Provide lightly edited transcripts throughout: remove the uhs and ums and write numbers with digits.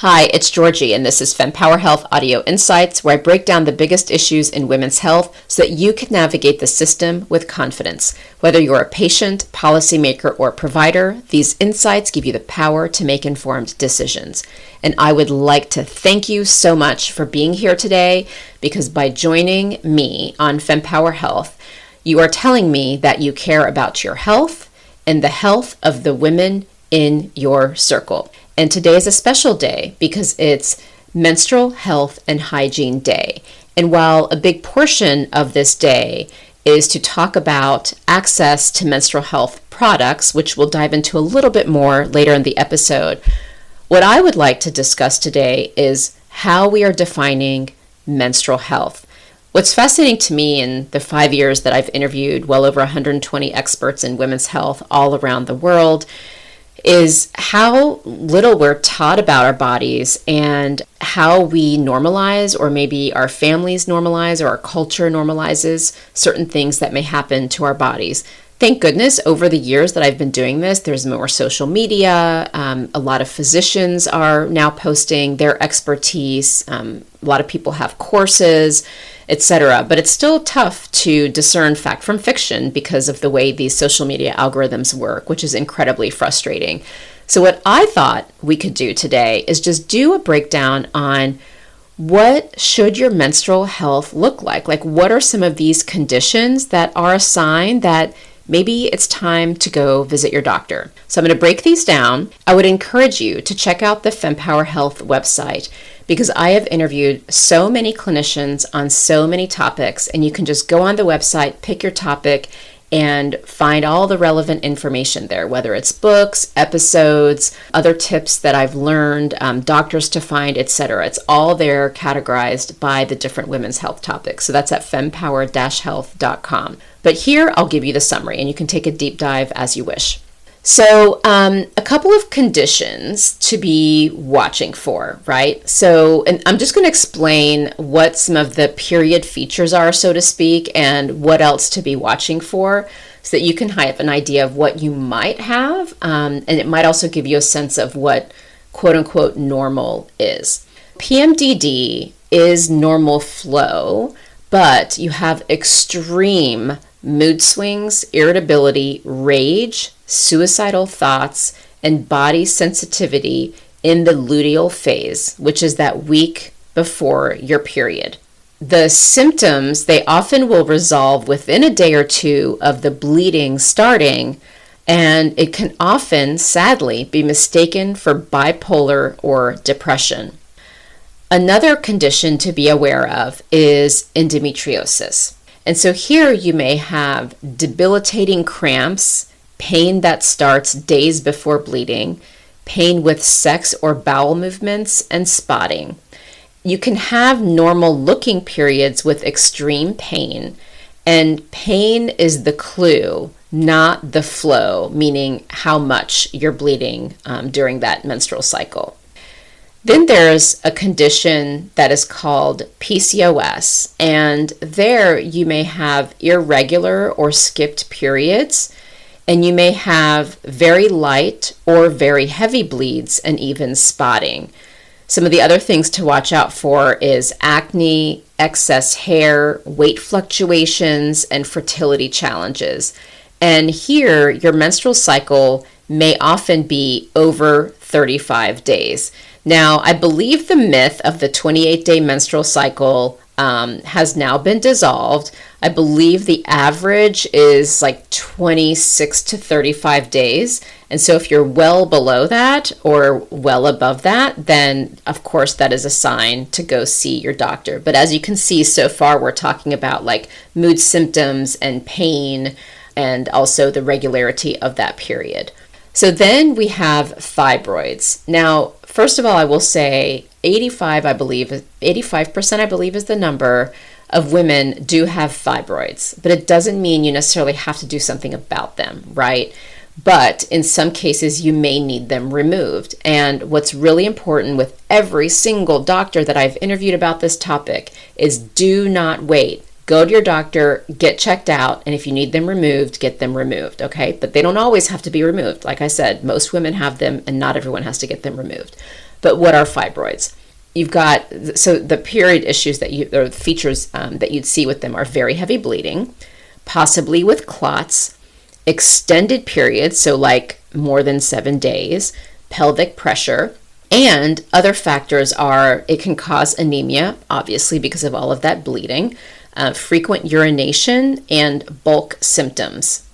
Hi, it's Georgie, and this is Fempower Health Audio Insights, where I break down the biggest issues in women's health so that you can navigate the system with confidence. Whether you're a patient, policymaker, or provider, these insights give you the power to make informed decisions. And I would like to thank you so much for being here today, because by joining me on Fempower Health, you are telling me that you care about your health and the health of the women in your circle. And today is a special day because it's Menstrual Health and Hygiene Day. And while a big portion of this day is to talk about access to menstrual health products, which we'll dive into a little bit more later in the episode, what I would like to discuss today is how we are defining menstrual health. What's fascinating to me in the 5 years that I've interviewed well over 120 experts in women's health all around the world is how little we're taught about our bodies and how we normalize, or maybe our families normalize, or our culture normalizes certain things that may happen to our bodies. Thank goodness over the years that I've been doing this, there's more social media. A lot of physicians are now posting their expertise. A lot of people have courses, etc. But it's still tough to discern fact from fiction because of the way these social media algorithms work, which is incredibly frustrating. So what I thought we could do today is just do a breakdown on what should your menstrual health look like? Like, what are some of these conditions that are a sign that maybe it's time to go visit your doctor? So I'm going to break these down. I would encourage you to check out the Fempower Health website, because I have interviewed so many clinicians on so many topics, and you can just go on the website, pick your topic, and find all the relevant information there, whether it's books, episodes, other tips that I've learned, doctors to find, etc. It's all there categorized by the different women's health topics. So that's at fempower-health.com. But here I'll give you the summary, and you can take a deep dive as you wish. So a couple of conditions to be watching for, right? So, and I'm just going to explain what some of the period features are, so to speak, and what else to be watching for, so that you can have an idea of what you might have, and it might also give you a sense of what quote-unquote normal is. PMDD is normal flow, but you have extreme mood swings, irritability, rage, suicidal thoughts, and body sensitivity in the luteal phase, which is that week before your period. The symptoms, they often will resolve within a day or two of the bleeding starting, and it can often, sadly, be mistaken for bipolar or depression. Another condition to be aware of is endometriosis. And so here you may have debilitating cramps, pain that starts days before bleeding, pain with sex or bowel movements, and spotting. You can have normal looking periods with extreme pain, and pain is the clue, not the flow, meaning how much you're bleeding during that menstrual cycle. Then there's a condition that is called PCOS, and there you may have irregular or skipped periods, and you may have very light or very heavy bleeds and even spotting. Some of the other things to watch out for is acne, excess hair, weight fluctuations, and fertility challenges. And here, your menstrual cycle may often be over 35 days. Now, I believe the myth of the 28-day menstrual cycle has now been dissolved. I believe the average is like 26 to 35 days. And so if you're well below that or well above that, then of course that is a sign to go see your doctor. But as you can see so far, we're talking about like mood symptoms and pain, and also the regularity of that period. So then we have fibroids. Now, first of all, I will say 85% I believe is the number of women do have fibroids, but it doesn't mean you necessarily have to do something about them, right? But in some cases, you may need them removed. And what's really important with every single doctor that I've interviewed about this topic is do not wait. Go to your doctor, get checked out, and if you need them removed, get them removed, okay? But they don't always have to be removed. Like I said, most women have them, and not everyone has to get them removed. But what are fibroids? You've got, so the period issues or features that you'd see with them are very heavy bleeding, possibly with clots, extended periods, so like more than 7 days, pelvic pressure, and other factors are it can cause anemia, obviously because of all of that bleeding, frequent urination, and bulk symptoms.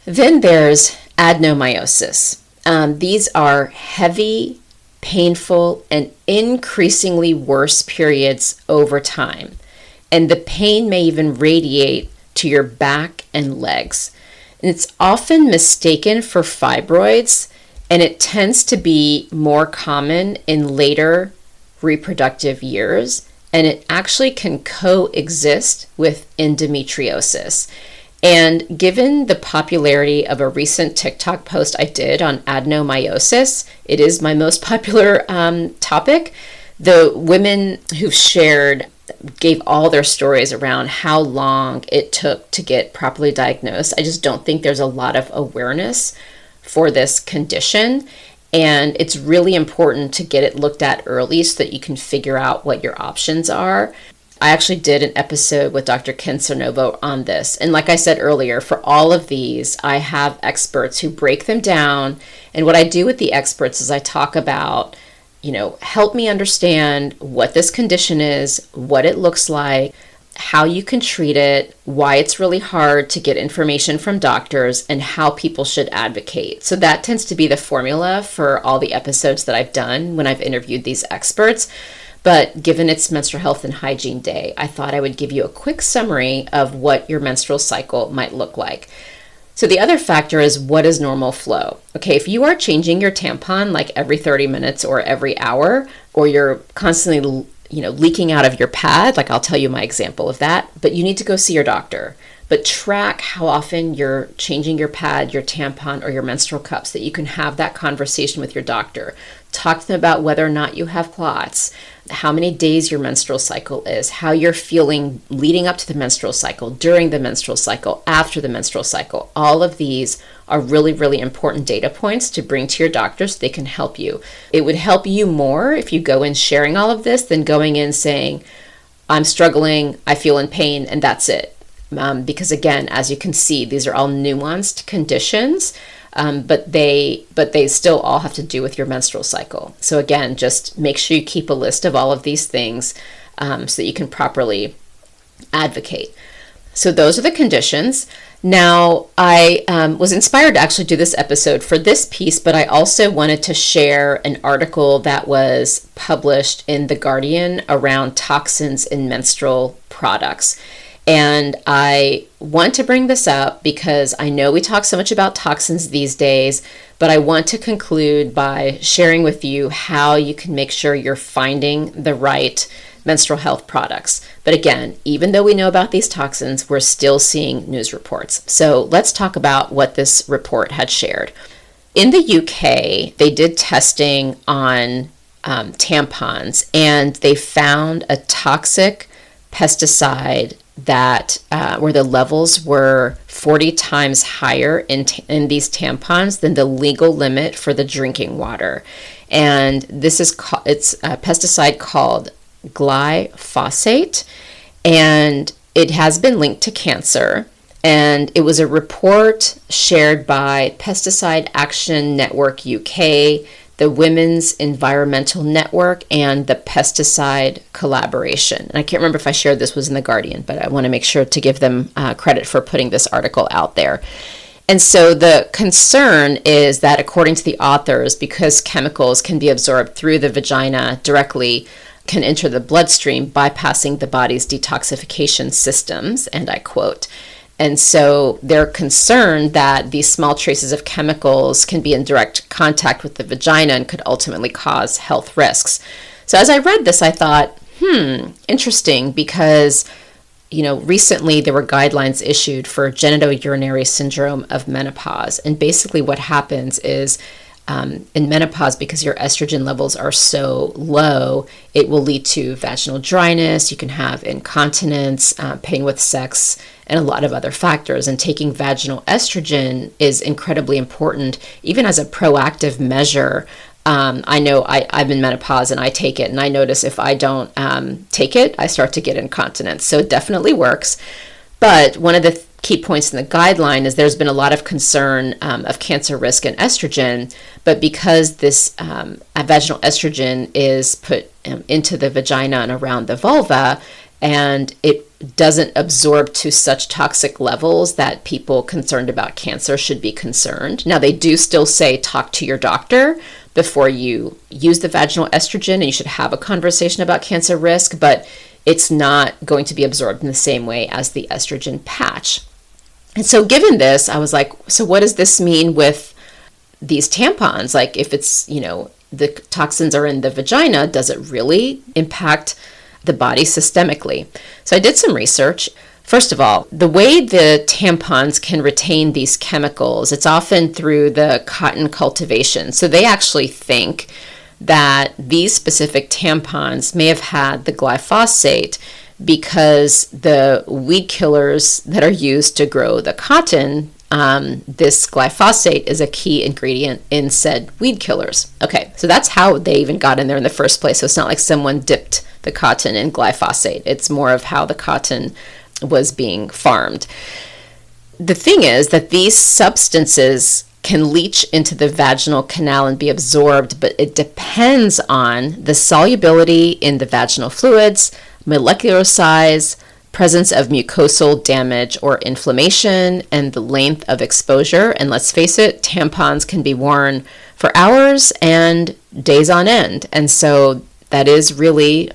Then there's adenomyosis. These are heavy, painful, and increasingly worse periods over time. And the pain may even radiate to your back and legs. And it's often mistaken for fibroids, and it tends to be more common in later reproductive years, and it actually can coexist with endometriosis. And given the popularity of a recent TikTok post I did on adenomyosis, it is my most popular topic. The women who shared gave all their stories around how long it took to get properly diagnosed. I just don't think there's a lot of awareness for this condition, and it's really important to get it looked at early so that you can figure out what your options are. I actually did an episode with Dr. Ken Cernovo on this. And like I said earlier, for all of these, I have experts who break them down. And what I do with the experts is I talk about, help me understand what this condition is, what it looks like, how you can treat it, why it's really hard to get information from doctors, and how people should advocate. So that tends to be the formula for all the episodes that I've done when I've interviewed these experts. But given it's Menstrual Health and Hygiene Day, I thought I would give you a quick summary of what your menstrual cycle might look like. So the other factor is, what is normal flow? Okay, if you are changing your tampon like every 30 minutes or every hour, or you're constantly leaking out of your pad, like I'll tell you my example of that, but you need to go see your doctor. But track how often you're changing your pad, your tampon, or your menstrual cups, that you can have that conversation with your doctor. Talk to them about whether or not you have clots, how many days your menstrual cycle is, how you're feeling leading up to the menstrual cycle, during the menstrual cycle, after the menstrual cycle. All of these are really, really important data points to bring to your doctor so they can help you. It would help you more if you go in sharing all of this than going in saying, I'm struggling, I feel in pain, and that's it. Because again, as you can see, these are all nuanced conditions, but they still all have to do with your menstrual cycle. So again, just make sure you keep a list of all of these things so that you can properly advocate. So those are the conditions. Now, I was inspired to actually do this episode for this piece, but I also wanted to share an article that was published in The Guardian around toxins in menstrual products. And I want to bring this up because I know we talk so much about toxins these days, but I want to conclude by sharing with you how you can make sure you're finding the right menstrual health products. But again, even though we know about these toxins, we're still seeing news reports. So let's talk about what this report had shared. In the UK, they did testing on tampons, and they found a toxic pesticide that where the levels were 40 times higher in these tampons than the legal limit for the drinking water. And this is it's a pesticide called glyphosate, and it has been linked to cancer. And it was a report shared by Pesticide Action Network UK, the Women's Environmental Network, and the Pesticide Collaboration. And I can't remember if I shared this was in The Guardian, but I want to make sure to give them credit for putting this article out there. And so the concern is that, according to the authors, because chemicals can be absorbed through the vagina directly, can enter the bloodstream, bypassing the body's detoxification systems, and I quote. And so they're concerned that these small traces of chemicals can be in direct contact with the vagina and could ultimately cause health risks. So as I read this, I thought, interesting, because recently there were guidelines issued for genitourinary syndrome of menopause. And basically what happens is in menopause, because your estrogen levels are so low, it will lead to vaginal dryness. You can have incontinence, pain with sex, and a lot of other factors. And taking vaginal estrogen is incredibly important, even as a proactive measure I know I'm in menopause and I take it, and I notice if I don't take it, I start to get incontinence. So it definitely works. But one of the key points in the guideline is there's been a lot of concern of cancer risk in estrogen, but because this vaginal estrogen is put into the vagina and around the vulva, and it doesn't absorb to such toxic levels that people concerned about cancer should be concerned. Now, they do still say talk to your doctor before you use the vaginal estrogen, and you should have a conversation about cancer risk, but it's not going to be absorbed in the same way as the estrogen patch. And so given this, I was like, so what does this mean with these tampons? Like, if it's, the toxins are in the vagina, does it really impact the body systemically? So I did some research. First of all, the way the tampons can retain these chemicals, it's often through the cotton cultivation. So they actually think that these specific tampons may have had the glyphosate because the weed killers that are used to grow the cotton, this glyphosate is a key ingredient in said weed killers. Okay, so that's how they even got in there in the first place. So it's not like someone dipped the cotton in glyphosate. It's more of how the cotton was being farmed. The thing is that these substances can leach into the vaginal canal and be absorbed, but it depends on the solubility in the vaginal fluids, molecular size, presence of mucosal damage or inflammation, and the length of exposure. And let's face it, tampons can be worn for hours and days on end. And so that is really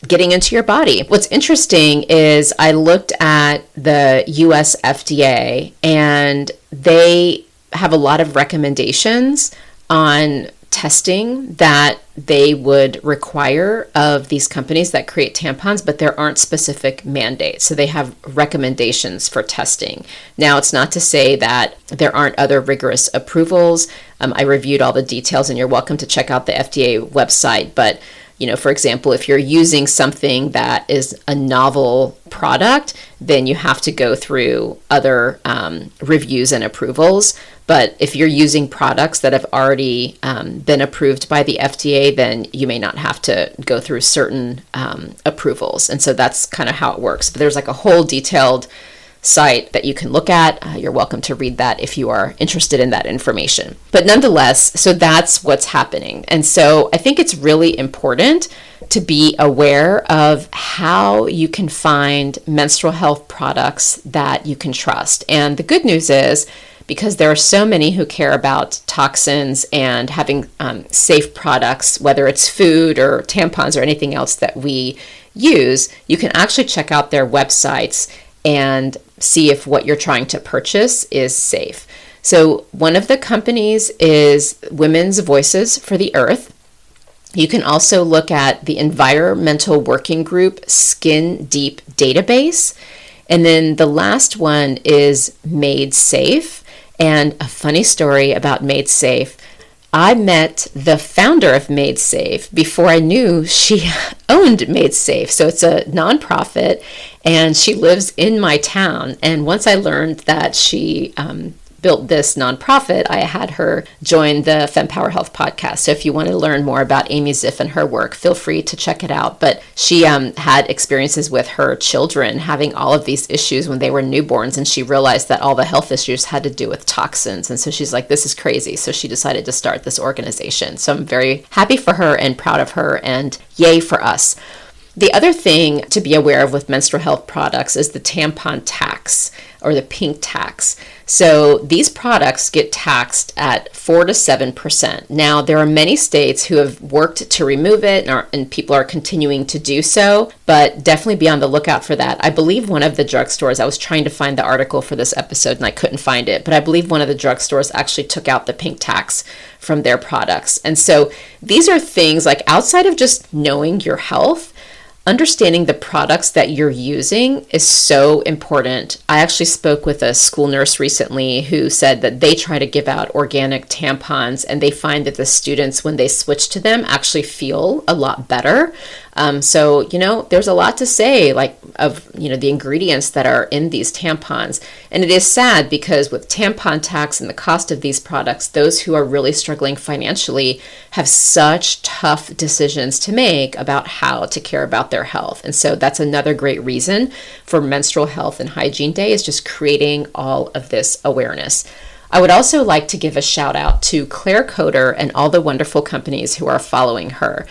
getting into your body. What's interesting is I looked at the US FDA, and they have a lot of recommendations on testing that they would require of these companies that create tampons, but there aren't specific mandates. So they have recommendations for testing. Now, it's not to say that there aren't other rigorous approvals. I reviewed all the details, and you're welcome to check out the FDA website. But for example, if you're using something that is a novel product, then you have to go through other reviews and approvals. But if you're using products that have already been approved by the FDA, then you may not have to go through certain approvals. And so that's kind of how it works. But there's like a whole detailed site that you can look at. You're welcome to read that if you are interested in that information. But nonetheless, so that's what's happening. And so I think it's really important to be aware of how you can find menstrual health products that you can trust. And the good news is, because there are so many who care about toxins and having safe products, whether it's food or tampons or anything else that we use, you can actually check out their websites and see if what you're trying to purchase is safe. So one of the companies is Women's Voices for the Earth. You can also look at the Environmental Working Group Skin Deep Database. And then the last one is Made Safe. And a funny story about Made Safe, I met the founder of Made Safe before I knew she owned Made Safe. So it's a nonprofit, and she lives in my town. And once I learned that she built this nonprofit, I had her join the Fempower Health podcast. So if you want to learn more about Amy Ziff and her work, feel free to check it out. But she had experiences with her children having all of these issues when they were newborns, and she realized that all the health issues had to do with toxins. And so she's like, this is crazy. So she decided to start this organization. So I'm very happy for her and proud of her, and yay for us. The other thing to be aware of with menstrual health products is the tampon tax, or the pink tax. So these products get taxed at 4 to 7%. Now, there are many states who have worked to remove it, and people are continuing to do so, but definitely be on the lookout for that. I believe one of the drugstores, I was trying to find the article for this episode and I couldn't find it, but I believe one of the drugstores actually took out the pink tax from their products. And so these are things like, outside of just knowing your health, understanding the products that you're using is so important. I actually spoke with a school nurse recently who said that they try to give out organic tampons, and they find that the students, when they switch to them, actually feel a lot better. So, there's a lot to say, like, of, the ingredients that are in these tampons. And it is sad because with tampon tax and the cost of these products, those who are really struggling financially have such tough decisions to make about how to care about their health. And so that's another great reason for Menstrual Health and Hygiene Day, is just creating all of this awareness. I would also like to give a shout out to Claire Coder and all the wonderful companies who are following her.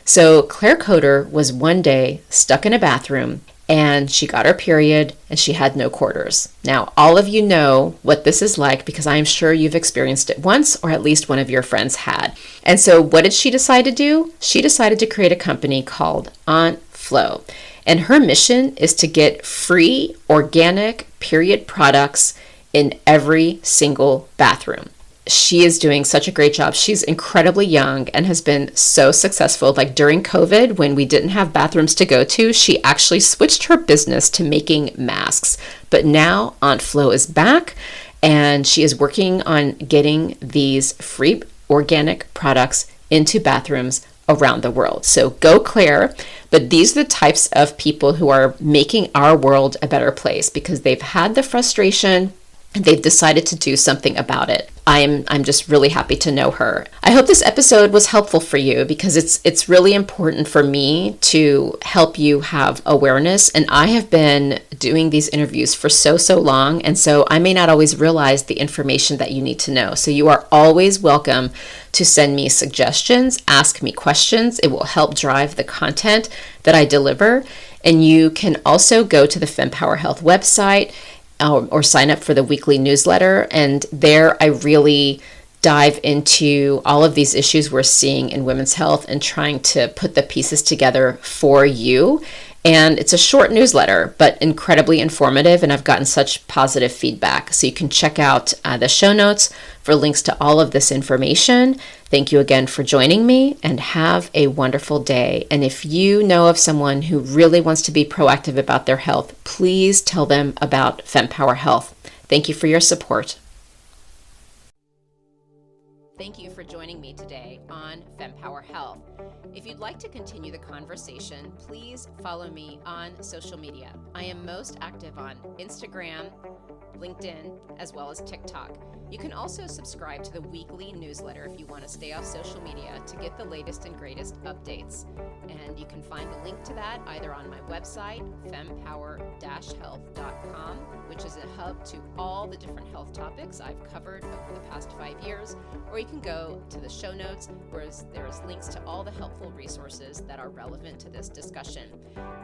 So Claire Coder was one day stuck in a bathroom and she got her period and she had no quarters. Now, all of you know what this is like because I'm sure you've experienced it once, or at least one of your friends had. And so what did she decide to do? She decided to create a company called Aunt Flo. And her mission is to get free organic period products in every single bathroom. She is doing such a great job. She's incredibly young and has been so successful. Like during COVID, when we didn't have bathrooms to go to, she actually switched her business to making masks. But now Aunt Flo is back and she is working on getting these free organic products into bathrooms around the world. So go Claire. But these are the types of people who are making our world a better place because they've had the frustration and they've decided to do something about it. I'm just really happy to know her. I hope this episode was helpful for you because it's really important for me to help you have awareness. And I have been doing these interviews for so long. And so I may not always realize the information that you need to know. So you are always welcome to send me suggestions, ask me questions. It will help drive the content that I deliver. And you can also go to the Fempower Health website or sign up for the weekly newsletter. And there I really dive into all of these issues we're seeing in women's health and trying to put the pieces together for you. And it's a short newsletter, but incredibly informative. And I've gotten such positive feedback. So you can check out the show notes for links to all of this information. Thank you again for joining me and have a wonderful day. And if you know of someone who really wants to be proactive about their health, please tell them about Fempower Health. Thank you for your support. Thank you for joining me today on Fempower Health. If you'd like to continue the conversation, please follow me on social media. I am most active on Instagram, LinkedIn, as well as TikTok. You can also subscribe to the weekly newsletter if you want to stay off social media to get the latest and greatest updates. And you can find a link to that either on my website, fempower-health.com, which is a hub to all the different health topics I've covered over the past 5 years, or you can go to the show notes where there's links to all the helpful resources that are relevant to this discussion.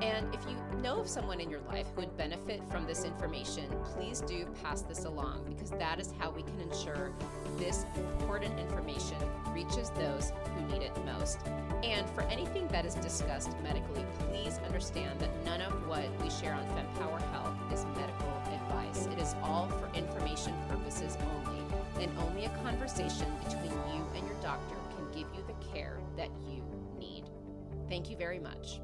And if you know of someone in your life who would benefit from this information, please do pass this along because that is how we can ensure this important information reaches those who need it most. And for anything that is discussed medically, please understand that none of what we share on Fempower Health is medical advice. It is all for information purposes only, and only a conversation between you and your doctor can give you the care that you need. Thank you very much.